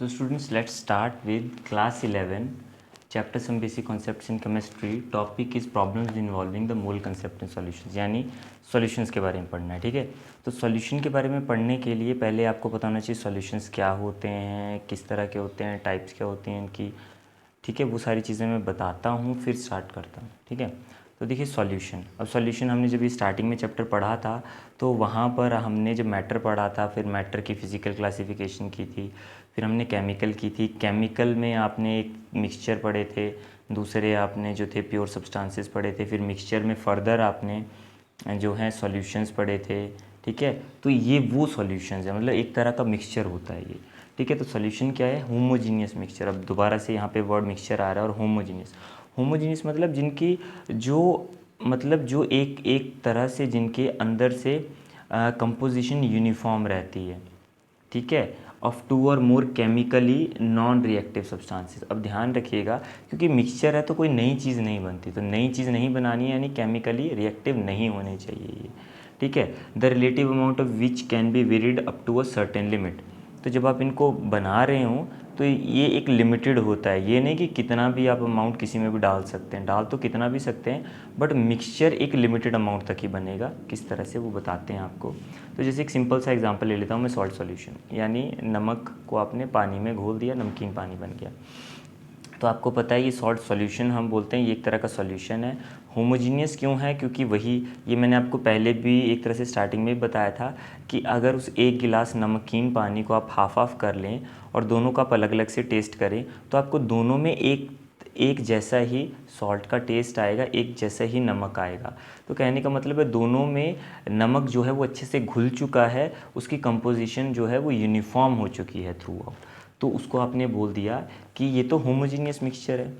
So students, let's start with class 11, chapter some basic concepts in chemistry. Topic is problems involving the mole concept and solutions, यानी solutions के बारे में पढ़ना है। ठीक है, तो solution के बारे में पढ़ने के लिए पहले आपको पता होना चाहिए solutions क्या होते हैं, किस तरह के होते हैं, टाइप्स क्या होती हैं इनकी। ठीक है, वो सारी चीज़ें मैं बताता हूँ फिर स्टार्ट करता हूँ। ठीक है, तो देखिए सॉल्यूशन। अब सॉल्यूशन हमने जब ये स्टार्टिंग में चैप्टर पढ़ा था तो वहाँ पर हमने जब मैटर पढ़ा था, फिर मैटर की फ़िज़िकल क्लासिफिकेशन की थी, फिर हमने केमिकल की थी। केमिकल में आपने एक मिक्सचर पढ़े थे, दूसरे आपने जो थे प्योर सब्सटेंसेस पढ़े थे, फिर मिक्सचर में फ़र्दर आपने जो है सॉल्यूशंस पढ़े थे। ठीक है, तो ये वो सॉल्यूशंस है, मतलब एक तरह का मिक्सचर होता है ये। ठीक है, तो सॉल्यूशन क्या है? Homogeneous mixture. अब दोबारा से यहाँ पे वर्ड मिक्सचर आ रहा है। और होमोजीनियस, होमोजीनियस मतलब जिनकी जो एक एक तरह से जिनके अंदर से कंपोजिशन यूनिफॉर्म रहती है। ठीक है, ऑफ टू और मोर केमिकली नॉन रिएक्टिव सब्सटेंसेस। अब ध्यान रखिएगा, क्योंकि मिक्सचर है तो कोई नई चीज़ नहीं बनती, तो नई चीज़ नहीं बनानी है, यानी केमिकली रिएक्टिव नहीं होने चाहिए ये। ठीक है, the relative amount of which can be varied up to a certain limit. तो जब आप इनको बना रहे हो तो ये एक लिमिटेड होता है, ये नहीं कि कितना भी आप अमाउंट किसी में भी डाल सकते हैं, डाल तो कितना भी सकते हैं, बट मिक्सचर एक लिमिटेड अमाउंट तक ही बनेगा। किस तरह से वो बताते हैं आपको। तो जैसे एक सिंपल सा एग्जांपल ले लेता हूँ मैं, सॉल्ट सॉल्यूशन, यानी नमक को आपने पानी में घोल दिया, नमकीन पानी बन गया। तो आपको पता है ये सॉल्ट सॉल्यूशन हम बोलते हैं, ये एक तरह का सॉल्यूशन है। होमोजीनियस क्यों है? क्योंकि वही, ये मैंने आपको पहले भी एक तरह से स्टार्टिंग में बताया था कि अगर उस एक गिलास नमकीन पानी को आप हाफ हाफ कर लें और दोनों का आप अलग अलग से टेस्ट करें तो आपको दोनों में एक जैसा ही सॉल्ट का टेस्ट आएगा, एक जैसा ही नमक आएगा। तो कहने का मतलब है दोनों में नमक जो है वो अच्छे से घुल चुका है, उसकी कंपोजिशन जो है वो यूनिफॉर्म हो चुकी है थ्रू आउट। तो उसको आपने बोल दिया कि ये तो होमोजीनियस मिक्सचर है।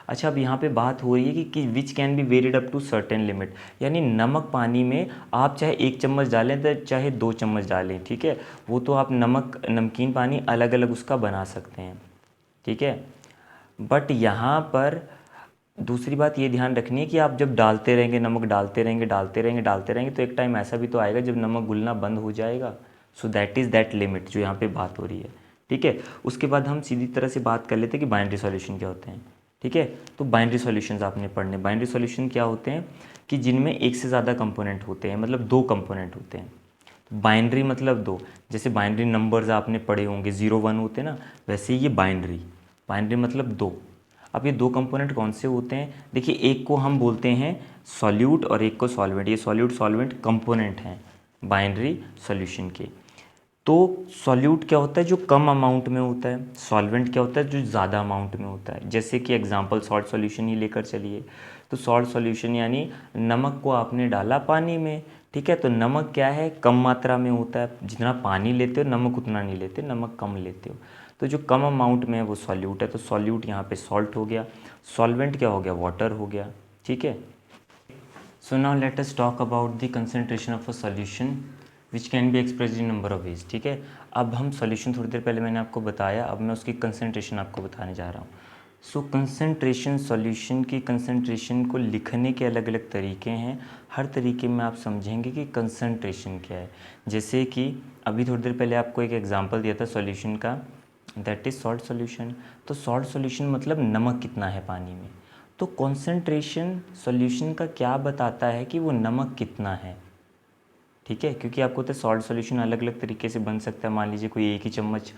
अच्छा, अब यहाँ पे बात हो रही है कि which can be varied up to certain limit, यानी नमक पानी में आप चाहे 1 चम्मच डालें तो चाहे 2 चम्मच डालें। ठीक है, वो तो आप नमकीन पानी अलग अलग उसका बना सकते हैं। ठीक है, बट यहाँ पर दूसरी बात ये ध्यान रखनी है कि आप जब डालते रहेंगे, नमक डालते रहेंगे तो एक टाइम ऐसा भी तो आएगा जब नमक घुलना बंद हो जाएगा। सो दैट इज़ दैट लिमिट जो यहाँ पे बात हो रही है। ठीक है, उसके बाद हम सीधी तरह से बात कर लेते हैं कि बाइनरी सॉल्यूशन क्या होते हैं। ठीक है, तो बाइनरी सॉल्यूशंस आपने पढ़ने। बाइनरी सॉल्यूशन क्या होते हैं कि जिनमें एक से ज़्यादा कंपोनेंट होते हैं, मतलब 2 कंपोनेंट होते हैं। बाइनरी मतलब 2, जैसे बाइनरी नंबर्स आपने पढ़े होंगे 0 1 होते हैं ना, वैसे ही ये बाइनरी। बाइनरी मतलब 2। अब ये 2 कंपोनेंट कौन से होते हैं? देखिए, एक को हम बोलते हैं सॉल्यूट और एक को सॉल्वेंट। ये सॉल्यूट सॉल्वेंट कंपोनेंट हैं बाइनरी सॉल्यूशन के। तो सॉल्यूट क्या होता है? जो कम अमाउंट में होता है। सॉल्वेंट क्या होता है? जो ज़्यादा अमाउंट में होता है। जैसे कि एग्जांपल सॉल्ट सॉल्यूशन ही लेकर चलिए, तो सॉल्ट सॉल्यूशन यानी नमक को आपने डाला पानी में। ठीक है, तो नमक क्या है? कम मात्रा में होता है। जितना पानी लेते हो नमक उतना नहीं लेते, नमक कम लेते हो। तो जो कम अमाउंट में है वो सॉल्यूट है, तो सॉल्यूट यहाँ पे सॉल्ट हो गया। सॉल्वेंट क्या हो गया? वाटर हो गया। ठीक है, so now let us talk about the concentration of a solution which can be expressed in number of ways. ठीक है, अब हम सॉल्यूशन थोड़ी देर पहले मैंने आपको बताया, अब मैं उसकी कंसंट्रेशन आपको बताने जा रहा हूँ। सो कंसंट्रेशन, सॉल्यूशन की कंसंट्रेशन को लिखने के अलग अलग तरीके हैं। हर तरीके में आप समझेंगे कि कंसंट्रेशन क्या है। जैसे कि अभी थोड़ी देर पहले आपको एक एग्जांपल दिया था सॉल्यूशन का, दैट इज़ सॉल्ट सॉल्यूशन। तो सॉल्ट सॉल्यूशन मतलब नमक कितना है पानी में। तो कॉन्सेंट्रेशन सॉल्यूशन का क्या बताता है कि वो नमक कितना है। ठीक है, क्योंकि आपको तो सॉल्ट सॉल्यूशन अलग अलग तरीके से बन सकता है। मान लीजिए कोई 1 ही चम्मच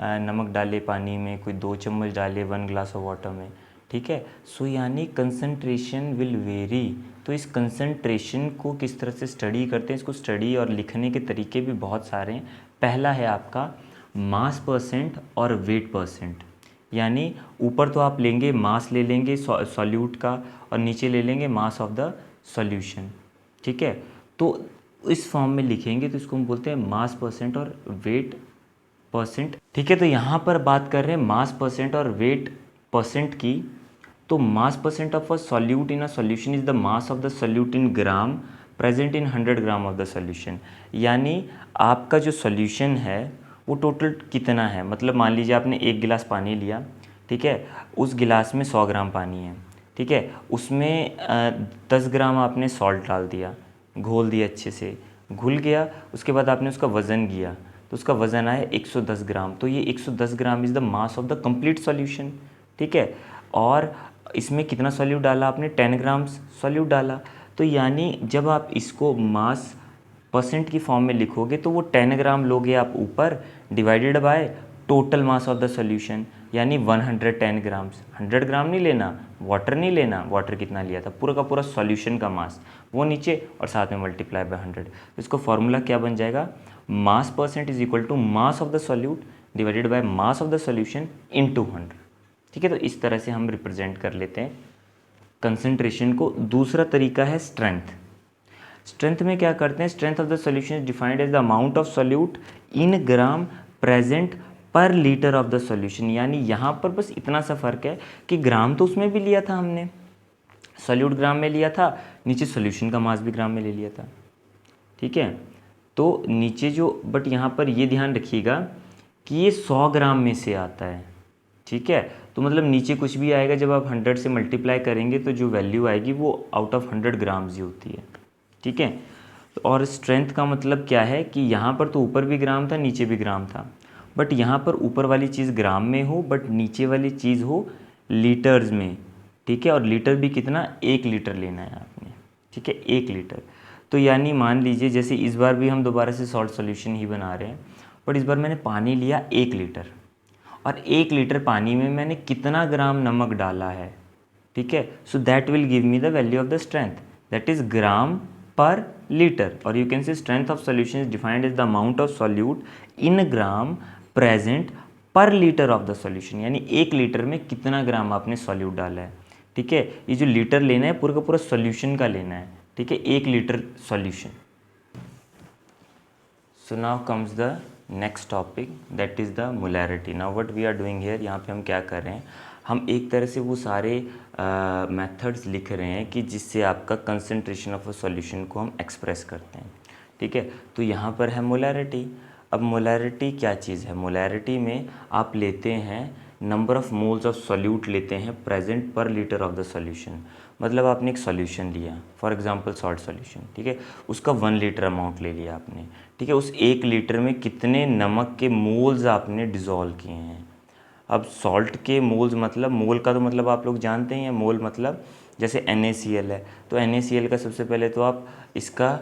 नमक डाले पानी में, कोई 2 चम्मच डाले 1 ग्लास ऑफ वाटर में। ठीक है, सो यानी कंसंट्रेशन विल वेरी। तो इस कंसंट्रेशन को किस तरह से स्टडी करते हैं, इसको स्टडी और लिखने के तरीके भी बहुत सारे हैं। पहला है आपका मास परसेंट और वेट परसेंट। यानी ऊपर तो आप लेंगे मास ले लेंगे सॉल्यूट का, और नीचे ले लेंगे मास ऑफ द सॉल्यूशन। ठीक है, तो इस फॉर्म में लिखेंगे तो इसको हम बोलते हैं मास परसेंट और वेट परसेंट। ठीक है, तो यहाँ पर बात कर रहे हैं मास परसेंट और वेट परसेंट की। तो मास percent of a solute in a solution is the mass of the solute in gram present in 100 gram of the solution. यानी आपका जो सॉल्यूशन है वो टोटल कितना है, मतलब मान लीजिए आपने 1 गिलास पानी लिया। ठीक है, उस गिलास में 100 ग्राम पानी है। ठीक है, उसमें 10 ग्राम आपने सॉल्ट डाल दिया, घोल दिया, अच्छे से घुल गया। उसके बाद आपने उसका वज़न किया तो उसका वज़न आया 110 ग्राम। तो ये 110 gram is the mass of the complete solution, ठीक है। और इसमें कितना सॉल्यूट डाला आपने, 10 ग्राम्स सॉल्यूट डाला। तो यानी जब आप इसको मास परसेंट की फॉर्म में लिखोगे तो वो 10 ग्राम लोगे आप ऊपर, divided by total mass of the solution, यानी 110 ग्राम्स। 100 ग्राम नहीं लेना, वाटर नहीं लेना, वाटर कितना लिया था, पूरा का पूरा सॉल्यूशन का मास वो नीचे और साथ में मल्टीप्लाई बाय 100। तो इसको फॉर्मूला क्या बन जाएगा, mass percent is equal to mass of the solute divided by mass of the solution into 100, ठीक है। तो इस तरह से हम रिप्रेजेंट कर लेते हैं कंसंट्रेशन को। दूसरा तरीका है स्ट्रेंथ। स्ट्रेंथ में क्या करते हैं, strength of the solution is defined as the amount of solute in gram present per litre of the solution. यानी यहाँ पर बस इतना सा फर्क है कि ग्राम तो उसमें भी लिया था हमने, सॉल्यूट ग्राम में लिया था, नीचे सॉल्यूशन का मास भी ग्राम में ले लिया था, ठीक है। तो नीचे जो, बट यहाँ पर ये ध्यान रखिएगा कि ये 100 ग्राम में से आता है, ठीक है। तो मतलब नीचे कुछ भी आएगा, जब आप 100 से मल्टीप्लाई करेंगे तो जो वैल्यू आएगी वो आउट ऑफ 100 ग्राम्स ही होती है, ठीक है। और स्ट्रेंथ का मतलब क्या है कि यहाँ पर तो ऊपर भी ग्राम था, नीचे भी ग्राम था, बट यहाँ पर ऊपर वाली चीज़ ग्राम में हो, बट नीचे वाली चीज़ हो लीटर्स में, ठीक है। और लीटर भी कितना, 1 लीटर लेना है आपने, ठीक है, 1 लीटर। तो यानी मान लीजिए जैसे इस बार भी हम दोबारा से सॉल्ट सॉल्यूशन ही बना रहे हैं, बट इस बार मैंने पानी लिया 1 लीटर, और 1 लीटर पानी में मैंने कितना ग्राम नमक डाला है, ठीक है। So that will give me the value of the strength, that is gram per litre. और you can say strength of solution is defined as the amount of solute in gram present per litre of the solution. यानी 1 litre में कितना ग्राम आपने solute डाला है, ठीक है। ये जो लीटर लेना है पूरा का पूरा सॉल्यूशन का लेना है, ठीक है, 1 litre solution. So now comes the next topic, that is the molarity. Now what we are doing here, यहाँ पे हम क्या कर रहे हैं, हम एक तरह से वो सारे मेथड्स लिख रहे हैं कि जिससे आपका कंसंट्रेशन ऑफ अ सॉल्यूशन को हम एक्सप्रेस करते हैं, ठीक है। तो यहाँ पर है मोलैरिटी। अब मोलैरिटी क्या चीज़ है, मोलैरिटी में आप लेते हैं number of moles of solute लेते हैं present per litre of the solution. मतलब आपने एक सॉल्यूशन लिया, फॉर एग्जांपल सॉल्ट सॉल्यूशन, ठीक है, उसका 1 लीटर अमाउंट ले लिया आपने, ठीक है। उस 1 लीटर में कितने नमक के मोल्स आपने डिज़ोल्व किए हैं। अब सॉल्ट के मोल्स मतलब, मोल का तो मतलब आप लोग जानते हैं, मोल मतलब जैसे NaCl है, तो NaCl का सबसे पहले तो आप इसका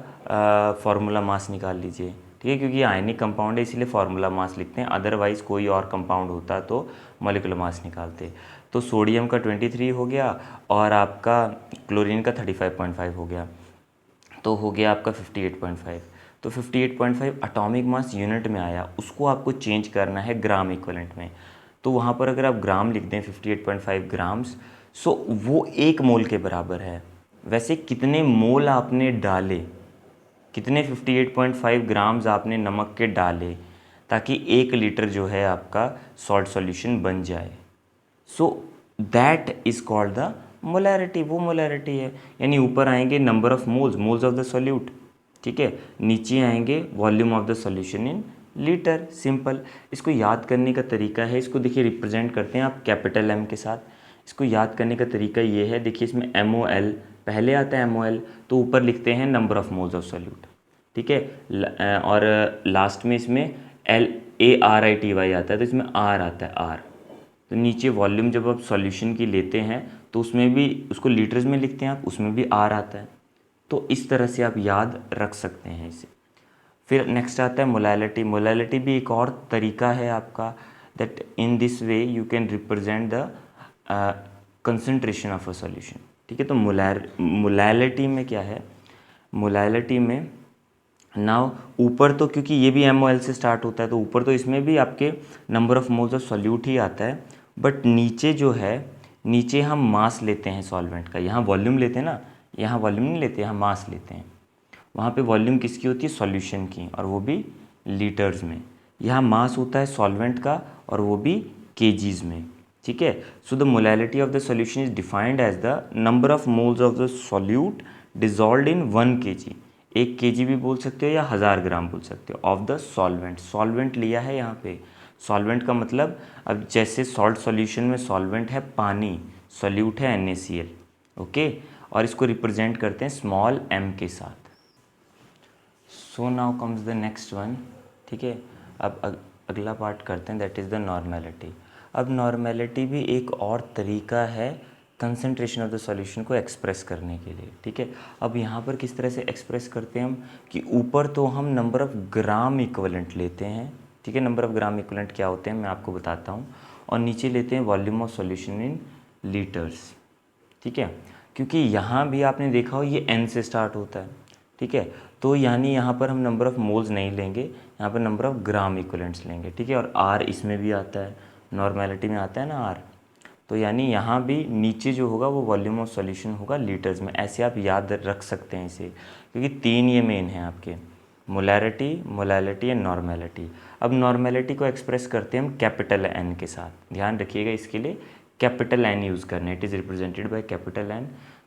फार्मूला मास निकाल लीजिए, ठीक है, क्योंकि ये आयनिक कंपाउंड है इसलिए फार्मूला मास लिखते हैं, अदरवाइज़ कोई और कंपाउंड होता तो मॉलिक्यूलर मास निकालते। तो सोडियम का 23 हो गया और आपका क्लोरीन का 35.5 हो गया, तो हो गया आपका 58.5। तो 58.5 एटॉमिक मास यूनिट में आया, उसको आपको चेंज करना है ग्राम इक्विवेलेंट में। तो वहाँ पर अगर आप ग्राम लिख दें 58.5 ग्राम्स, सो वो 1 मोल के बराबर है। वैसे कितने मोल आपने डाले, कितने 58.5 ग्राम्स आपने नमक के डाले ताकि 1 लीटर जो है आपका सॉल्ट सॉल्यूशन बन जाए। सो that is called the molarity, वो मोलैरिटी है। यानी ऊपर आएंगे number of moles, moles of the solute, ठीक है, नीचे आएंगे volume of the solution in litre, simple. इसको याद करने का तरीका है, इसको देखिए रिप्रेजेंट करते हैं आप कैपिटल M के साथ। इसको याद करने का तरीका ये है, देखिए इसमें MOL पहले आता है, MOL तो ऊपर लिखते हैं number of moles of solute, ठीक है, और लास्ट में इसमें LARITY आता है, तो इसमें R आता है, R। तो नीचे वॉल्यूम जब आप सॉल्यूशन की लेते हैं तो उसमें भी उसको लीटर्स में लिखते हैं आप, उसमें भी R आता है। तो इस तरह से आप याद रख सकते हैं इसे। फिर नेक्स्ट आता है मोलैलिटी। मोलैलिटी भी एक और तरीका है आपका, that in this way you can represent the concentration of a solution, ठीक है। तो मोलैलिटी में क्या है, मोलैलिटी में नाउ ऊपर तो क्योंकि ये भी MOL से स्टार्ट होता है तो ऊपर तो इसमें भी आपके number of moles of solute ही आता है, बट नीचे जो है, नीचे हम मास लेते हैं सॉल्वेंट का। यहाँ वॉल्यूम लेते हैं ना, यहाँ वॉल्यूम नहीं लेते, यहाँ मास लेते हैं। वहाँ पे वॉल्यूम किसकी होती है, सॉल्यूशन की, और वो भी लीटर्स में। यहाँ मास होता है सॉल्वेंट का और वो भी केजीज में, ठीक है। So the molality of the solution is defined as the number of moles of the solute dissolved in 1 kg। 1 kg भी बोल सकते हो या 1000 ग्राम बोल सकते हो ऑफ द सॉल्वेंट। सॉल्वेंट लिया है यहाँ पे, सॉल्वेंट का मतलब अब जैसे सॉल्ट सॉल्यूशन में सॉल्वेंट है पानी, सॉल्यूट है NaCl, ओके, और इसको रिप्रेजेंट करते हैं स्मॉल m के साथ। सो now comes the next one, ठीक है। अब अगला पार्ट करते हैं, दैट इज़ द नॉर्मेलिटी। अब नॉर्मेलिटी भी एक और तरीका है कंसंट्रेशन ऑफ द सॉल्यूशन को एक्सप्रेस करने के लिए, ठीक है। अब यहाँ पर किस तरह से एक्सप्रेस करते हैं हम कि ऊपर तो हम नंबर ऑफ़ ग्राम इक्विवेलेंट लेते हैं, ठीक है, नंबर ऑफ़ ग्राम इक्विवेलेंट क्या होते हैं मैं आपको बताता हूँ, और नीचे लेते हैं volume of solution in litres, ठीक है, क्योंकि यहाँ भी आपने देखा हो ये n से स्टार्ट होता है, ठीक है, तो यानी यहाँ पर हम नंबर ऑफ़ मोल्स नहीं लेंगे, यहाँ पर नंबर ऑफ़ ग्राम इक्विवेलेंट्स लेंगे, ठीक है। और r इसमें भी आता है, नॉर्मेलिटी में आता है ना r, तो यानी यहाँ भी नीचे जो होगा वो वॉल्यूम ऑफ सॉल्यूशन होगा लीटर्स में। ऐसे आप याद रख सकते हैं इसे, क्योंकि तीन ये मेन हैं आपके, मोलैरिटी, मोलैलिटी एंड नॉर्मेलिटी। अब नॉर्मेलिटी को एक्सप्रेस करते हैं हम कैपिटल N के साथ, ध्यान रखिएगा इसके लिए कैपिटल N यूज़ करना है, it is represented by capital N।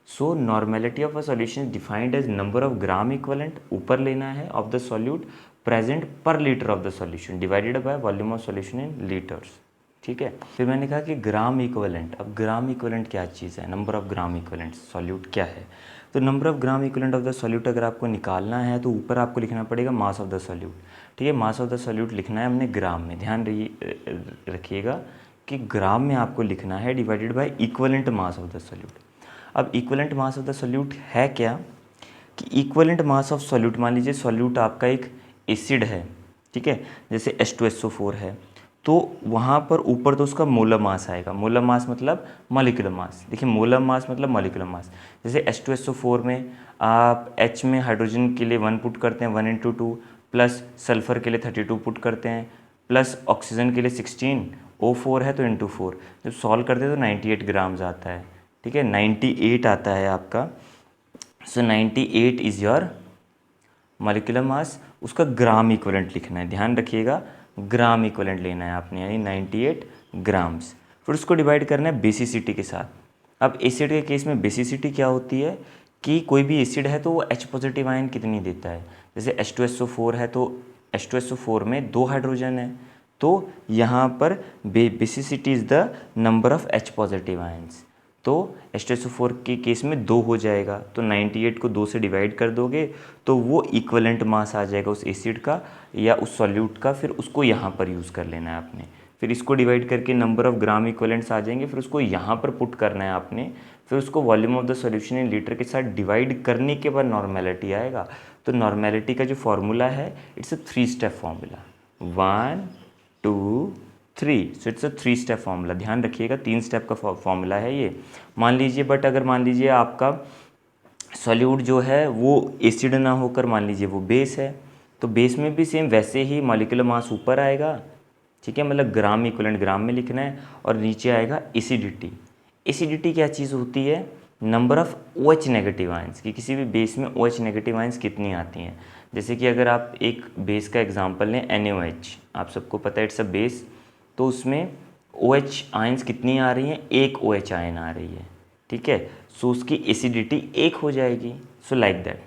So normality of a solution defined as number of gram equivalent, ऊपर लेना है, of the solute present per litre of the solution divided by volume of solution in litres, ठीक है। फिर मैंने कहा कि gram equivalent, अब ग्राम इक्विवेलेंट क्या चीज़ है, number of gram equivalent solute क्या है। तो number of gram equivalent of the solute अगर आपको निकालना है तो ऊपर आपको लिखना पड़ेगा मास ऑफ द सॉल्यूट, ठीक है। मास ऑफ द सॉल्यूट लिखना है हमने ग्राम में, ध्यान रखिएगा कि ग्राम में आपको लिखना है divided by equivalent mass of the solute. अब equivalent mass of the solute है क्या कि इक्विवेलेंट मास ऑफ सॉल्यूट, मान लीजिए सॉल्यूट आपका एक एसिड है, ठीक है, जैसे H2SO4 है, तो वहाँ पर ऊपर तो उसका मोलर मास आएगा, मोलर मास मतलब मॉलिक्यूलर मास, देखिए मोलर मास मतलब मॉलिक्यूलर मास। जैसे H2SO4 में आप H में हाइड्रोजन के लिए 1 पुट करते हैं 1 × 2, प्लस सल्फ़र के लिए 32 पुट करते हैं, प्लस ऑक्सीजन के लिए 16, O4 है तो × 4, जब सॉल्व करते हैं तो 98 ग्राम्स आता है, ठीक है, 98 आता है आपका। सो 98 इज़ योर मॉलिक्यूलर मास, उसका ग्राम इक्विवेलेंट लिखना है, ध्यान रखिएगा ग्राम इक्विवेलेंट लेना है आपने, यानी 98 ग्राम्स। फिर उसको डिवाइड करना है बेसिसिटी के साथ। अब एसिड के केस में बेसिसिटी क्या होती है कि कोई भी एसिड है तो वो H पॉजिटिव आयन कितनी देता है, जैसे H2SO4 है तो H2SO4 में 2 हाइड्रोजन है, तो यहाँ पर basicity is the number of H positive ions, तो H2SO4 के केस में 2 हो जाएगा, तो 98 को 2 से डिवाइड कर दोगे तो वो इक्विवेलेंट मास आ जाएगा उस एसिड का या उस सॉल्यूट का, फिर उसको यहाँ पर यूज़ कर लेना है आपने। फिर इसको डिवाइड करके नंबर ऑफ़ ग्राम इक्विवेलेंट्स आ जाएंगे, फिर उसको यहाँ पर पुट करना है आपने, फिर उसको volume of the solution in litre के साथ डिवाइड करने के बाद नॉर्मेलिटी आएगा। तो नॉर्मेलिटी का जो फॉर्मूला है it's a 3 step formula, 1 2 3, so it's a 3 step formula, ध्यान रखिएगा 3 स्टेप का फॉर्मूला है ये। मान लीजिए बट अगर मान लीजिए आपका सॉल्यूट जो है वो एसिड ना होकर मान लीजिए वो बेस है, तो बेस में भी सेम वैसे ही मॉलिक्यूलर मास ऊपर आएगा, ठीक है, मतलब ग्राम इक्विवेलेंट ग्राम में लिखना है, और नीचे आएगा एसिडिटी। एसिडिटी क्या चीज़ होती है, number of OH negative ions, कि किसी भी बेस में OH नेगेटिव आयंस कितनी आती हैं। जैसे कि अगर आप एक बेस का एग्जांपल लें NaOH, आप सबको पता है इट्स अ बेस, तो उसमें OH आयंस कितनी आ रही हैं, एक OH आयन आ रही है, ठीक है, सो उसकी एसिडिटी 1 हो जाएगी, सो लाइक दैट।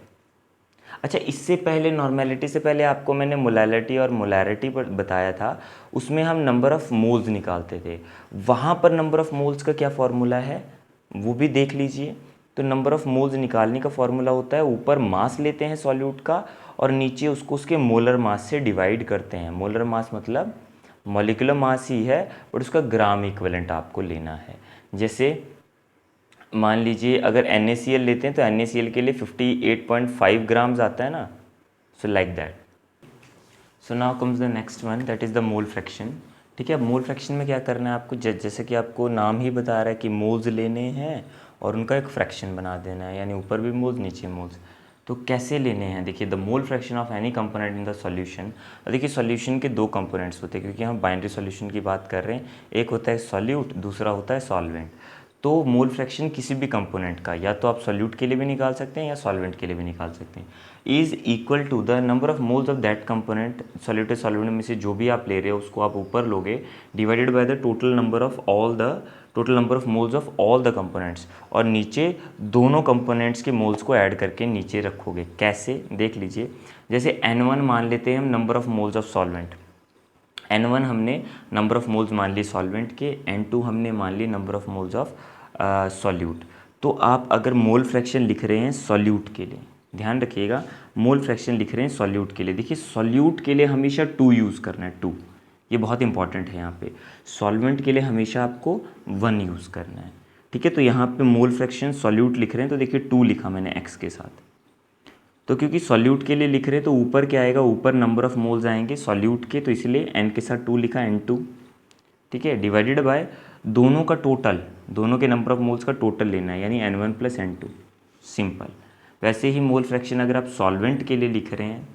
अच्छा, इससे पहले नॉर्मेलिटी से पहले आपको मैंने मोलैलिटी और मोलैरिटी पर बताया था, उसमें हम नंबर ऑफ़ मोल्स निकालते थे, वहाँ पर नंबर ऑफ़ मोल्स का क्या फार्मूला है वो भी देख लीजिए। तो नंबर ऑफ़ मोल्स निकालने का फार्मूला होता है, ऊपर मास लेते हैं सॉल्यूट का और नीचे उसको उसके मोलर मास से डिवाइड करते हैं। मोलर मास मतलब मॉलिक्यूलर मास ही है बट उसका ग्राम इक्विवेलेंट आपको लेना है। जैसे मान लीजिए अगर NaCl लेते हैं तो NaCl के लिए 58.5 ग्राम्स आता है ना, so like that. So now comes the next one, that is the mole fraction, ठीक है। अब मोल फ्रैक्शन में क्या करना है आपको, जैसे कि आपको नाम ही बता रहा है कि मोल्स लेने हैं और उनका एक फ्रैक्शन बना देना है, यानी ऊपर भी मोल्स नीचे मोल्स। तो कैसे लेने हैं, देखिए the mole fraction of any component in the solution. देखिए सॉल्यूशन के 2 कंपोनेंट्स होते हैं, क्योंकि हम बाइनरी सॉल्यूशन की बात कर रहे हैं, एक होता है सॉल्यूट, दूसरा होता है सॉल्वेंट। तो मोल फ्रैक्शन किसी भी कंपोनेंट का या तो आप सॉल्यूट के लिए भी निकाल सकते हैं या सॉल्वेंट के लिए भी निकाल सकते हैं, is equal to the number of moles of that component. Solute या सॉल्वेंट में से जो भी आप ले रहे हो उसको आप ऊपर लोगे, divided by the total number of moles of all the components, और नीचे दोनों कंपोनेंट्स के मोल्स को ऐड करके नीचे रखोगे। कैसे, देख लीजिए। जैसे N1 मान लेते हैं हम number of moles of solvent, N1 हमने नंबर ऑफ़ मोल्स मान ली सॉल्वेंट के, N2 हमने मान ली number of moles of solute. तो आप अगर मोल फ्रैक्शन लिख रहे हैं सॉल्यूट के लिए, ध्यान रखिएगा, मोल फ्रैक्शन लिख रहे हैं सॉल्यूट के लिए। देखिए सॉल्यूट के लिए हमेशा 2 यूज़ करना है, 2, ये बहुत इंपॉर्टेंट है यहाँ पे। सॉल्वेंट के लिए हमेशा आपको 1 यूज़ करना है, ठीक है। तो यहाँ पे मोल फ्रैक्शन सॉल्यूट लिख रहे हैं तो देखिए 2 लिखा मैंने x के साथ। तो क्योंकि सॉल्यूट के लिए लिख रहे हैं तो ऊपर क्या आएगा, ऊपर नंबर ऑफ़ मोल्स आएंगे सॉल्यूट के, तो इसलिए n के साथ 2 लिखा, N2, ठीक है, डिवाइडेड बाय दोनों का टोटल, दोनों के नंबर ऑफ मोल्स का टोटल लेना है, यानी N1 + N2, सिंपल। वैसे ही मोल फ्रैक्शन अगर आप सॉल्वेंट के लिए लिख रहे हैं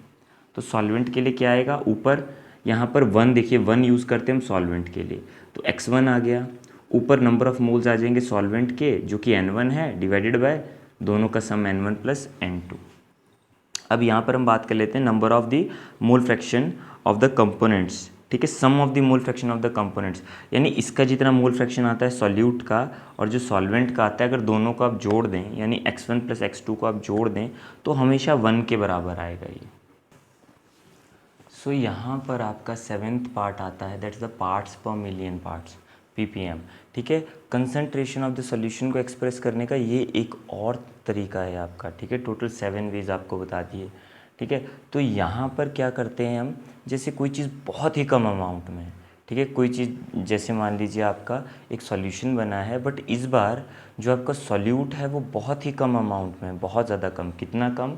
तो सॉल्वेंट के लिए क्या आएगा, ऊपर यहाँ पर 1, देखिए 1 यूज़ करते हैं हम सॉल्वेंट के लिए, तो x1 आ गया, ऊपर नंबर ऑफ़ मोल्स आ जाएंगे सॉल्वेंट के जो कि N1 है, डिवाइडेड बाय दोनों का सम N1 + N2। अब यहाँ पर हम बात कर लेते हैं number of the mole fraction of the components, ठीक है, sum of the mole fraction of the components, यानी इसका जितना मोल फ्रैक्शन आता है सॉल्यूट का और जो सॉल्वेंट का आता है, अगर दोनों को आप जोड़ दें, यानी x1 + x2 को आप जोड़ दें तो हमेशा 1 के बराबर आएगा ये। सो यहाँ पर आपका 7th पार्ट आता है, दैट्स द पार्ट्स पर मिलियन पार्ट्स, ppm, ठीक है। कंसंट्रेशन ऑफ द सॉल्यूशन को एक्सप्रेस करने का ये एक और तरीका है आपका, ठीक है। टोटल 7 वेज आपको बता दिए, ठीक है। तो यहाँ पर क्या करते हैं हम, जैसे कोई चीज़ बहुत ही कम अमाउंट में है, ठीक है, कोई चीज़ जैसे मान लीजिए आपका एक सॉल्यूशन बना है, बट इस बार जो आपका सॉल्यूट है वो बहुत ही कम अमाउंट में है, बहुत ज़्यादा कम। कितना कम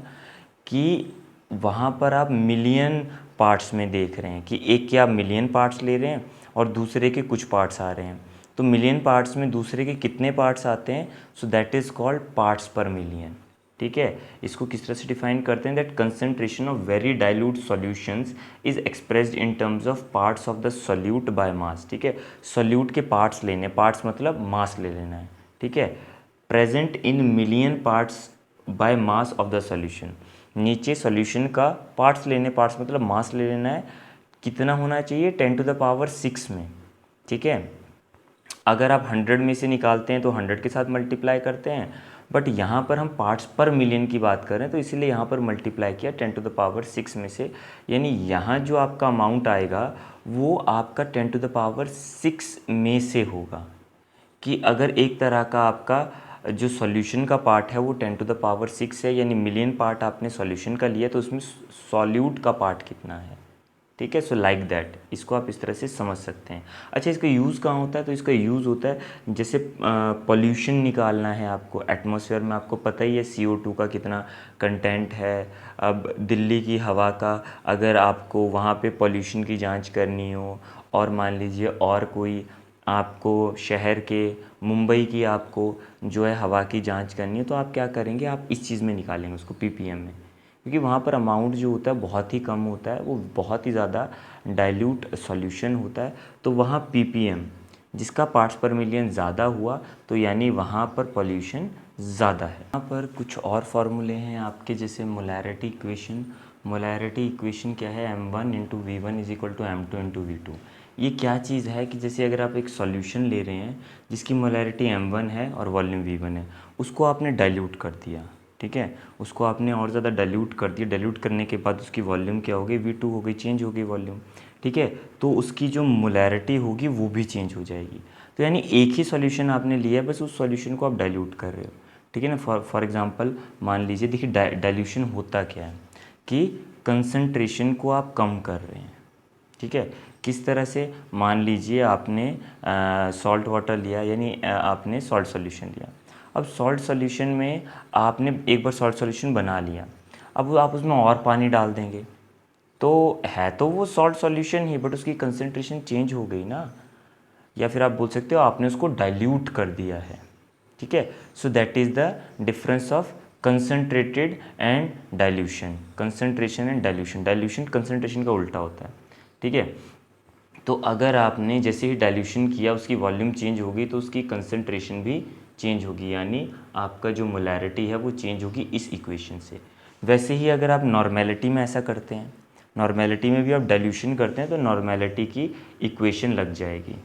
कि वहाँ पर आप मिलियन पार्ट्स में देख रहे हैं कि एक के आप मिलियन पार्ट्स ले रहे हैं और दूसरे के कुछ पार्ट्स आ रहे हैं, तो मिलियन पार्ट्स में दूसरे के कितने पार्ट्स आते हैं, so that is called parts पर मिलियन, ठीक है। इसको किस तरह से डिफाइन करते हैं, that concentration of very dilute solutions is expressed in terms of parts of the solute by mass, ठीक है। सॉल्यूट के पार्ट्स लेने, पार्ट्स मतलब मास ले लेना है, ठीक है, present in million parts bye mass of the solution. नीचे सॉल्यूशन का पार्ट्स लेने, पार्ट्स मतलब मास ले लेना है, कितना होना चाहिए 10⁶ में, ठीक है। अगर आप 100 में से निकालते हैं तो 100 के साथ मल्टीप्लाई करते हैं, बट यहाँ पर हम पार्ट्स पर मिलियन की बात कर रहे हैं तो इसीलिए यहाँ पर मल्टीप्लाई किया 10⁶ में से, यानी यहाँ जो आपका अमाउंट आएगा वो आपका 10⁶ में से होगा। कि अगर एक तरह का आपका जो सॉल्यूशन का पार्ट है वो 10⁶ है, यानी मिलियन पार्ट आपने सॉल्यूशन का लिया, तो उसमें सॉल्यूट का पार्ट कितना है, ठीक है। सो लाइक दैट, इसको आप इस तरह से समझ सकते हैं। अच्छा, इसका यूज़ कहाँ होता है, तो इसका यूज़ होता है जैसे पॉल्यूशन निकालना है आपको एटमॉस्फेयर में, आपको पता ही है CO2 का कितना कंटेंट है। अब दिल्ली की हवा का अगर आपको वहाँ पे पॉल्यूशन की जांच करनी हो, और मान लीजिए और कोई आपको शहर के, मुंबई की आपको जो है हवा की जांच करनी है, तो आप क्या करेंगे, आप इस चीज़ में निकालेंगे उसको ppm में, क्योंकि वहाँ पर अमाउंट जो होता है बहुत ही कम होता है, वो बहुत ही ज़्यादा डाइल्यूट सॉल्यूशन होता है, तो वहाँ ppm जिसका पार्ट्स पर मिलियन ज़्यादा हुआ तो यानी वहाँ पर पॉल्यूशन ज़्यादा है। यहाँ पर कुछ और फार्मूले हैं आपके, जैसे मोलैरिटी इक्वेशन। मोलैरिटी इक्वेशन क्या है, m1 × v1 = m2 × v2। ये क्या चीज़ है कि जैसे अगर आप एक सॉल्यूशन ले रहे हैं जिसकी मोलैरिटी m1 है और वॉल्यूम v1 है, उसको आपने डाइल्यूट कर दिया, ठीक है, उसको आपने और ज़्यादा डाइल्यूट कर दिया। डाइल्यूट करने के बाद उसकी वॉल्यूम क्या हो गई, v2 हो गई, चेंज हो गई वॉल्यूम, ठीक है। तो उसकी जो मोलैरिटी होगी वो भी चेंज हो जाएगी। तो यानी एक ही सॉल्यूशन आपने लिया है, बस उस सॉल्यूशन को आप डाइल्यूट कर रहे हो, ठीक है ना। फॉर एग्जांपल मान लीजिए, देखिए डाइल्यूशन होता क्या है कि कंसंट्रेशन को आप कम कर रहे हैं, ठीक है। किस तरह से, मान लीजिए आपने सॉल्ट वाटर लिया, यानी आपने सॉल्ट सॉल्यूशन लिया। अब सॉल्ट सॉल्यूशन में आपने एक बार सॉल्ट सॉल्यूशन बना लिया, अब आप उसमें और पानी डाल देंगे, तो है तो वो सॉल्ट सॉल्यूशन ही, बट उसकी कंसंट्रेशन चेंज हो गई ना, या फिर आप बोल सकते हो आपने उसको डाइल्यूट कर दिया है, ठीक है। So that is the difference of concentrated and dilution. Concentration and dilution, dilution concentration का उल्टा होता है, ठीक है। तो अगर आपने जैसे ही डाइल्यूशन किया उसकी वॉल्यूम चेंज होगी तो उसकी कंसंट्रेशन भी चेंज होगी, यानी आपका जो मोलैरिटी है वो चेंज होगी इस इक्वेशन से। वैसे ही अगर आप नॉर्मेलिटी में ऐसा करते हैं, नॉर्मेलिटी में भी आप डाइल्यूशन करते हैं तो नॉर्मेलिटी की इक्वेशन लग जाएगी।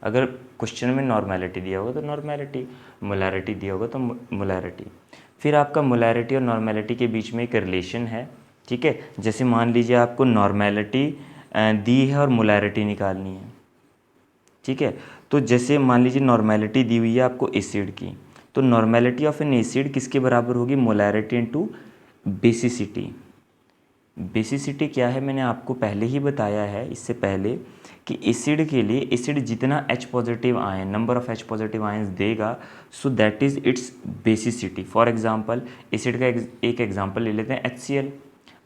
अगर क्वेश्चन में नॉर्मेलिटी दिया होगा तो नॉर्मेलिटी, मोलैरिटी दिया होगा तो मोलैरिटी। फिर आपका मोलैरिटी और नॉर्मेलिटी के बीच में एक रिलेशन है, ठीक है। जैसे मान लीजिए आपको नॉर्मेलिटी दी है और मोलैरिटी निकालनी है, ठीक है। तो जैसे मान लीजिए नॉर्मेलिटी दी हुई है आपको एसिड की, तो नॉर्मेलिटी ऑफ एन एसिड किसके बराबर होगी, मोलैरिटी इनटू बेसिसिटी। बेसिसिटी क्या है, मैंने आपको पहले ही बताया है इससे पहले कि एसिड के लिए एसिड जितना H positive ion, number of H positive ions देगा, so that is its basicity. For example acid का एक एग्जांपल ले लेते हैं HCl।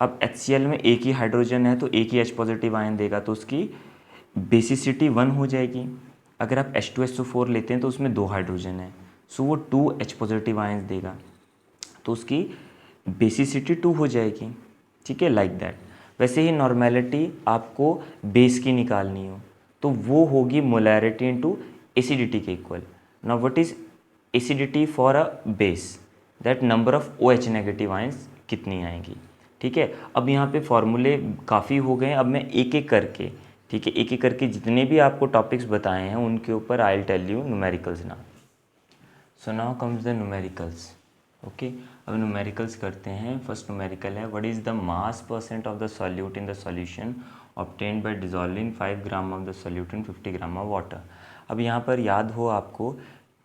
अब HCl में एक ही हाइड्रोजन है तो एक ही H पॉजिटिव आयन देगा, तो उसकी बेसिसिटी 1 हो जाएगी। अगर आप H2SO4 लेते हैं तो उसमें 2 हाइड्रोजन है, सो वो 2 H पॉजिटिव आयंस देगा, तो उसकी बेसिसिटी 2 हो जाएगी। ठीक है, लाइक दैट। वैसे ही नॉर्मेलिटी आपको बेस की निकालनी हो तो वो होगी मोलैरिटी इनटू एसिडिटी के equal. Now what is acidity for a base, that number of OH negative ions कितनी आएंगी। ठीक है, अब यहाँ पे फॉर्मूले काफ़ी हो गए, अब मैं एक एक करके, ठीक है, एक एक करके जितने भी आपको टॉपिक्स बताए हैं उनके ऊपर I will tell you numericals now. So now comes the numericals. Okay, अब न्यूमेरिकल्स करते हैं। फर्स्ट न्यूमेरिकल है what is the mass percent of the solute in the solution obtained by dissolving 5 gram of the solute in 50 gram of water. अब यहाँ पर याद हो आपको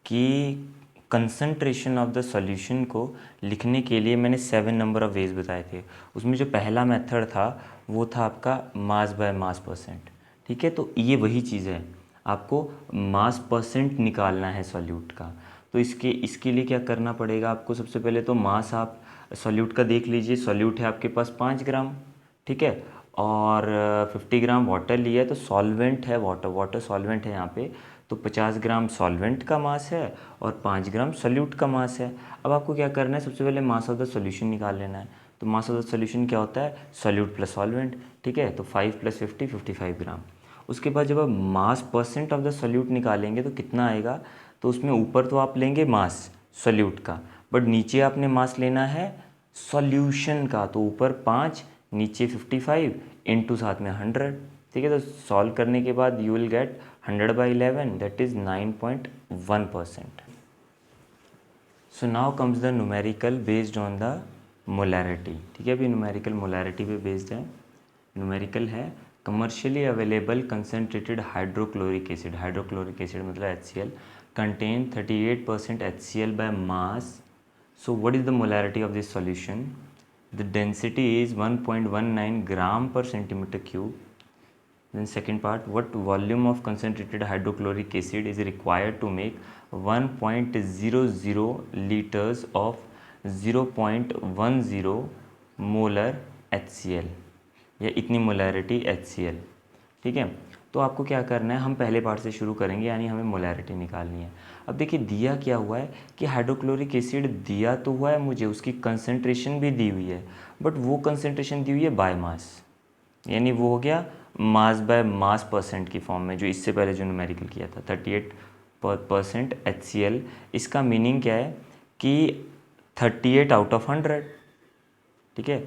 कि कंसंट्रेशन ऑफ द सॉल्यूशन को लिखने के लिए मैंने 7 नंबर ऑफ वेज बताए थे। उसमें जो पहला मेथड था वो था आपका मास बाय मास परसेंट। ठीक है, तो ये वही चीज़ है, आपको मास परसेंट निकालना है सॉल्यूट का। तो इसके लिए क्या करना पड़ेगा आपको, सबसे पहले तो मास आप सॉल्यूट का देख लीजिए। सॉल्यूट है आपके पास 5 ग्राम, ठीक है, और 50 ग्राम वाटर लिया है, तो सॉल्वेंट है वाटर सॉल्वेंट है यहाँ पे, तो 50 ग्राम सॉल्वेंट का मास है और 5 ग्राम सॉल्यूट का मास है। अब आपको क्या करना है, सबसे पहले मास ऑफ द सॉल्यूशन निकाल लेना है। तो मास ऑफ द सॉल्यूशन क्या होता है, सॉल्यूट प्लस सॉल्वेंट। ठीक है, तो 5 + 50 55 ग्राम। उसके बाद जब आप मास परसेंट ऑफ द सॉल्यूट निकालेंगे तो कितना आएगा, तो उसमें ऊपर तो आप लेंगे मास सॉल्यूट का, बट नीचे आपने मास लेना है सॉल्यूशन का। तो ऊपर 5 नीचे 55 इंटू साथ में 100। ठीक है, तो सॉल्व करने के बाद you will get 100/11 that is 9.1%। So now comes the numerical based on the molarity. ठीक है, अभी न्यूमेरिकल मोलैरिटी पे बेस्ड है। न्यूमेरिकल है commercially available concentrated hydrochloric acid, hydrochloric acid मतलब HCl contain 38% HCl by mass. So what is the molarity of this solution? The density is 1.19 gram per centimeter cube. Then second part, what volume of concentrated hydrochloric acid is required to make 1.00 liters of 0.10 molar HCl, या इतनी molarity HCl। ठीक है, तो आपको क्या करना है, हम पहले पार्ट से शुरू करेंगे, यानी हमें मोलैरिटी निकालनी है। अब देखिए दिया क्या हुआ है कि हाइड्रोक्लोरिक एसिड दिया तो हुआ है मुझे, उसकी कंसंट्रेशन भी दी हुई है, बट वो कंसंट्रेशन दी हुई है बाय मास, यानी वो हो गया मास बाय मास परसेंट की फॉर्म में, जो इससे पहले जो न्यूमेरिकल किया था 38% HCl। इसका मीनिंग क्या है कि 38 आउट ऑफ 100। ठीक है,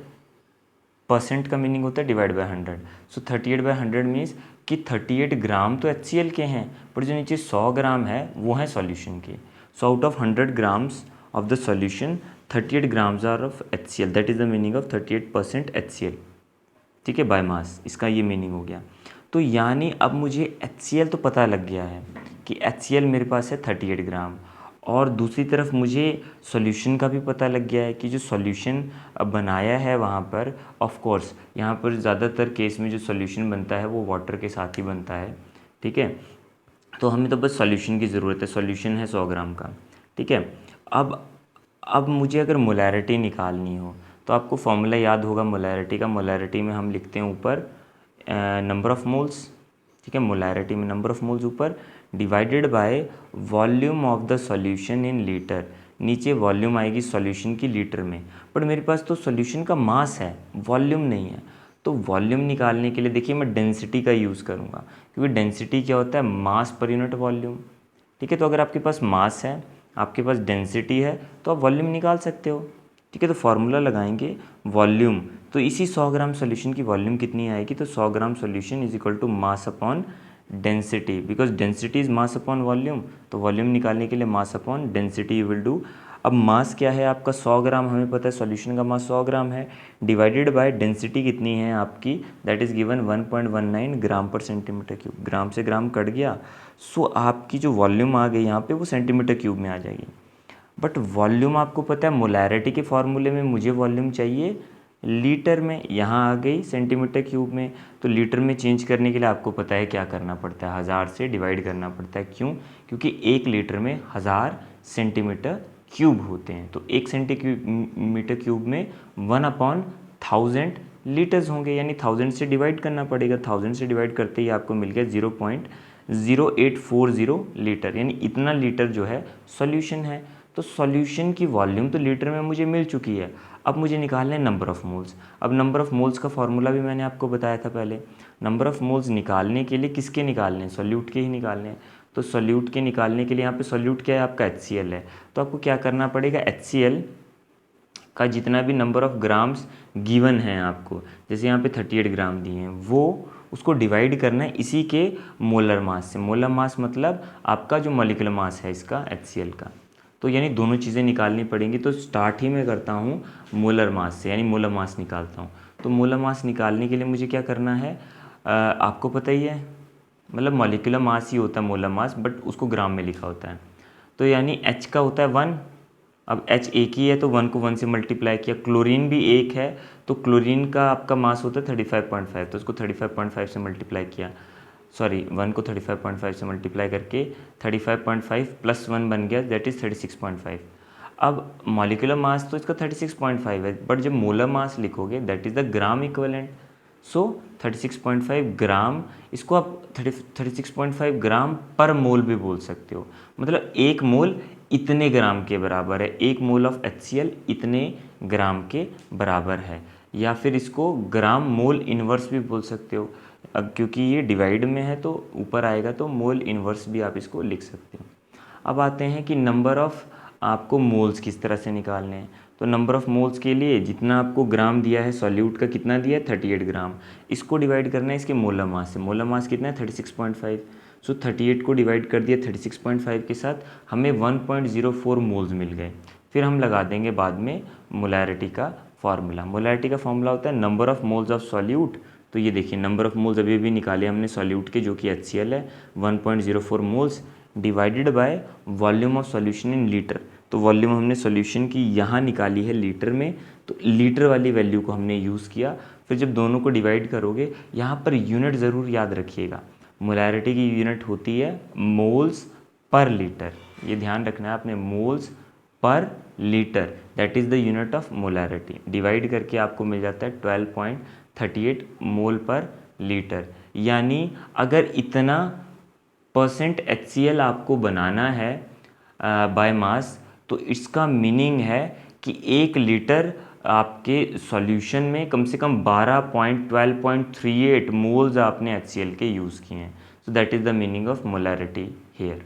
परसेंट का मीनिंग होता है डिवाइड बाय 100। सो 38/100 मीन्स कि 38 ग्राम तो HCl के हैं, पर जो नीचे 100 ग्राम है वो हैं सॉल्यूशन के। So out of 100 grams of the solution 38 grams are of HCl, that is the meaning of 38% HCl। ठीक है, बाय मास, इसका ये मीनिंग हो गया। तो यानी अब मुझे HCl तो पता लग गया है कि HCl मेरे पास है 38 ग्राम, और दूसरी तरफ मुझे सॉल्यूशन का भी पता लग गया है कि जो सॉल्यूशन बनाया है वहाँ पर, ऑफ कोर्स यहाँ पर ज़्यादातर केस में जो सॉल्यूशन बनता है वो वाटर के साथ ही बनता है। ठीक है, तो हमें तो बस सॉल्यूशन की ज़रूरत है, सॉल्यूशन है 100 ग्राम का। ठीक है, अब मुझे अगर मोलैरिटी निकालनी हो तो आपको फॉर्मूला याद होगा मोलैरिटी का। मोलैरिटी में हम लिखते हैं ऊपर नंबर ऑफ मोल्स। ठीक है, मोलैरिटी में नंबर ऑफ मोल्स ऊपर divided by volume of the solution in litre, नीचे वॉल्यूम आएगी सॉल्यूशन की लीटर में। बट मेरे पास तो सॉल्यूशन का मास है, वॉल्यूम नहीं है। तो वॉल्यूम निकालने के लिए देखिए मैं डेंसिटी का यूज़ करूँगा, क्योंकि डेंसिटी क्या होता है, मास पर यूनिट वॉल्यूम। ठीक है, तो अगर आपके पास मास है, आपके पास डेंसिटी है, तो आप वॉल्यूम निकाल सकते हो। ठीक है, तो फार्मूला लगाएंगे वॉल्यूम, तो इसी 100 ग्राम सॉल्यूशन की वॉल्यूम कितनी आएगी, तो 100 gram solution is equal to mass upon density, because density is mass upon volume. तो वॉल्यूम निकालने के लिए mass upon density you will do. अब मास क्या है आपका 100 ग्राम, हमें पता है सॉल्यूशन का मास 100 ग्राम है, डिवाइडेड बाय डेंसिटी कितनी है आपकी, दैट इज़ गिवन 1.19 ग्राम पर सेंटीमीटर क्यूब। ग्राम से ग्राम कट गया, सो आपकी जो वॉल्यूम आ गई यहाँ पे वो सेंटीमीटर क्यूब में आ जाएगी। बट वॉल्यूम आपको पता है मोलैरिटी के फॉर्मूले में मुझे वॉल्यूम चाहिए लीटर में, यहाँ आ गई सेंटीमीटर क्यूब में। तो लीटर में चेंज करने के लिए आपको पता है क्या करना पड़ता है, 1000 से डिवाइड करना पड़ता है। क्यों? क्योंकि 1 लीटर में 1000 सेंटीमीटर क्यूब होते हैं। तो 1 सेंटीमीटर क्यूब में 1/1000 लीटर्स होंगे, यानी 1000 से डिवाइड करना पड़ेगा। 1000 से डिवाइड करते ही आपको मिल गया 0.0840 लीटर, यानी इतना लीटर जो है सॉल्यूशन है। तो सॉल्यूशन की वॉल्यूम तो लीटर में मुझे मिल चुकी है। अब मुझे निकालना है नंबर ऑफ़ मोल्स। अब नंबर ऑफ़ मोल्स का फॉर्मूला भी मैंने आपको बताया था पहले। नंबर ऑफ़ मोल्स निकालने के लिए किसके निकालने हैं? सॉल्यूट के ही निकालने हैं। तो सॉल्यूट के निकालने के लिए यहाँ पे सॉल्यूट क्या है? आपका HCl है। तो आपको क्या करना पड़ेगा? HCl का जितना भी नंबर ऑफ़ ग्राम्स गिवन है आपको, जैसे यहाँ पे 38 ग्राम दिए हैं, वो उसको डिवाइड करना है इसी के मोलर मास से। मोलर मास मतलब आपका जो मॉलिक्यूलर मास है इसका, HCl का। तो यानी दोनों चीज़ें निकालनी पड़ेंगी। तो स्टार्ट ही मैं करता हूँ मोलर मास से, यानी मोलर मास निकालता हूँ। तो मोलर मास निकालने के लिए मुझे क्या करना है? आपको पता ही है, मतलब मॉलिक्यूलर मास ही होता है मोलर मास, बट उसको ग्राम में लिखा होता है। तो यानी H का होता है 1। अब H एक ही है तो 1 को 1 से मल्टीप्लाई किया। क्लोरीन भी एक है तो क्लोरीन का आपका मास होता है 35.5, तो उसको 35.5 से मल्टीप्लाई किया। सॉरी, 1 को 35.5 से मल्टीप्लाई करके 35.5 प्लस 1 बन गया, दैट इज़ 36.5। अब मॉलिक्यूलर मास तो इसका 36.5 है, बट जब मोलर मास लिखोगे that is the gram equivalent. So 36.5 gram, इसको आप 36.5 ग्राम पर मोल भी बोल सकते हो। मतलब 1 मोल इतने ग्राम के बराबर है, 1 मोल ऑफ HCl इतने ग्राम के बराबर है। या फिर इसको ग्राम मोल इन्वर्स भी बोल सकते हो। अब क्योंकि ये डिवाइड में है तो ऊपर आएगा तो मोल इन्वर्स भी आप इसको लिख सकते हो। अब आते हैं कि नंबर ऑफ़ आपको मोल्स किस तरह से निकालने हैं। तो नंबर ऑफ़ मोल्स के लिए जितना आपको ग्राम दिया है, सॉल्यूट का कितना दिया है? 38 ग्राम। इसको डिवाइड करना है इसके मोलर मास से। मोलर मास कितना है? 36.5। सो 38 को डिवाइड कर दिया 36.5 के साथ, हमें 1.04 मोल्स मिल गए। फिर हम लगा देंगे बाद में मोलैरिटी का फार्मूला। मोलैरिटी का फार्मूला होता है number of moles of solute. तो ये देखिए नंबर ऑफ़ मोल्स अभी भी निकाले हमने सॉल्यूट के, जो कि HCl है, 1.04 moles divided by volume of solution in litre. तो वॉल्यूम हमने सॉल्यूशन की यहाँ निकाली है लीटर में, तो लीटर वाली वैल्यू को हमने यूज़ किया। फिर जब दोनों को डिवाइड करोगे, यहाँ पर यूनिट ज़रूर याद रखिएगा। मोलैरिटी की यूनिट होती है मोल्स पर लीटर, ये ध्यान रखना है आपने, moles per litre, that is the unit of molarity. Divide करके आपको मिल जाता है 12.38 मोल पर लीटर। यानी अगर इतना परसेंट HCl आपको बनाना है बाय मास, तो इसका मीनिंग है कि 1 लीटर आपके सॉल्यूशन में कम से कम 12.38 मोल्स आपने HCl के यूज़ किए हैं। So that is the meaning of molarity here.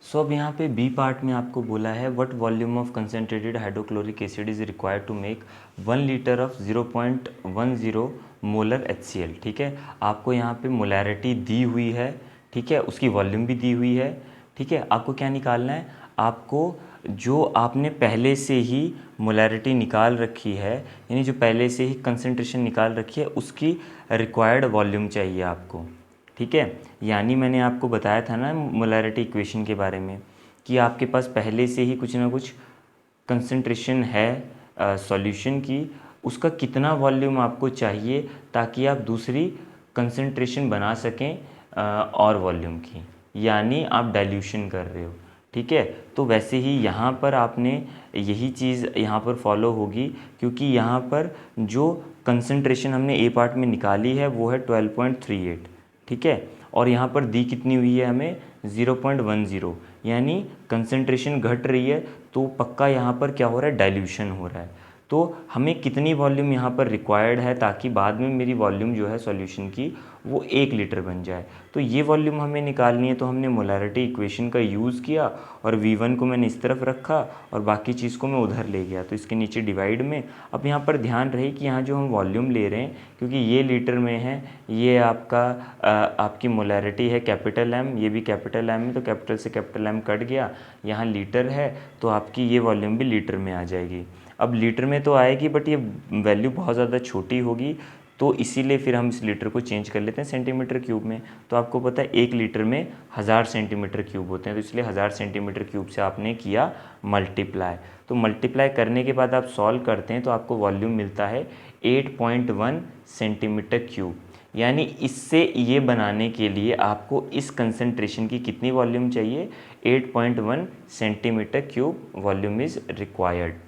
सो अब यहाँ पे बी पार्ट में आपको बोला है what volume of concentrated hydrochloric acid is required to make 1 litre of 0.10 molar HCl। ठीक है, आपको यहाँ पे मोलैरिटी दी हुई है, ठीक है, उसकी वॉल्यूम भी दी हुई है। ठीक है, आपको क्या निकालना है? आपको जो आपने पहले से ही मोलैरिटी निकाल रखी है, यानी जो पहले से ही कंसंट्रेशन निकाल रखी है, उसकी रिक्वायर्ड वॉल्यूम चाहिए आपको। ठीक है, यानी मैंने आपको बताया था ना मोलैरिटी इक्वेशन के बारे में, कि आपके पास पहले से ही कुछ ना कुछ कंसंट्रेशन है सॉल्यूशन की, उसका कितना वॉल्यूम आपको चाहिए ताकि आप दूसरी कंसंट्रेशन बना सकें और वॉल्यूम की, यानी आप डाइल्यूशन कर रहे हो। ठीक है, तो वैसे ही यहाँ पर आपने यही चीज़ यहाँ पर फॉलो होगी, क्योंकि यहाँ पर जो कंसंट्रेशन हमने ए पार्ट में निकाली है वो है 12.38। ठीक है, और यहाँ पर दी कितनी हुई है हमें? 0.10, यानी कंसंट्रेशन घट रही है, तो पक्का यहाँ पर क्या हो रहा है? डाइल्यूशन हो रहा है। तो हमें कितनी वॉल्यूम यहाँ पर रिक्वायर्ड है ताकि बाद में मेरी वॉल्यूम जो है सॉल्यूशन की वो 1 लीटर बन जाए। तो ये वॉल्यूम हमें निकालनी है, तो हमने मोलैरिटी इक्वेशन का यूज़ किया और V1 को मैंने इस तरफ रखा और बाकी चीज़ को मैं उधर ले गया, तो इसके नीचे डिवाइड में। अब यहाँ पर ध्यान रहे कि यहाँ जो हम वॉल्यूम ले रहे हैं, क्योंकि ये लीटर में है, ये आपका आपकी मोलैरिटी है कैपिटल M, ये भी कैपिटल M है, तो कैपिटल से कैपिटल M कट गया, यहाँ लीटर है, तो आपकी ये वॉल्यूम भी लीटर में आ जाएगी। अब लीटर में तो आएगी, बट ये वैल्यू बहुत ज़्यादा छोटी होगी, तो इसीलिए फिर हम इस लीटर को चेंज कर लेते हैं सेंटीमीटर क्यूब में। तो आपको पता है 1 लीटर में 1000 सेंटीमीटर क्यूब होते हैं, तो इसलिए 1000 सेंटीमीटर क्यूब से आपने किया मल्टीप्लाई। तो मल्टीप्लाई करने के बाद आप सॉल्व करते हैं तो आपको वॉल्यूम मिलता है 8.1 सेंटीमीटर क्यूब। यानी इससे ये बनाने के लिए आपको इस कंसंट्रेशन की कितनी वॉल्यूम चाहिए, 8.1 centimetre cube volume is required.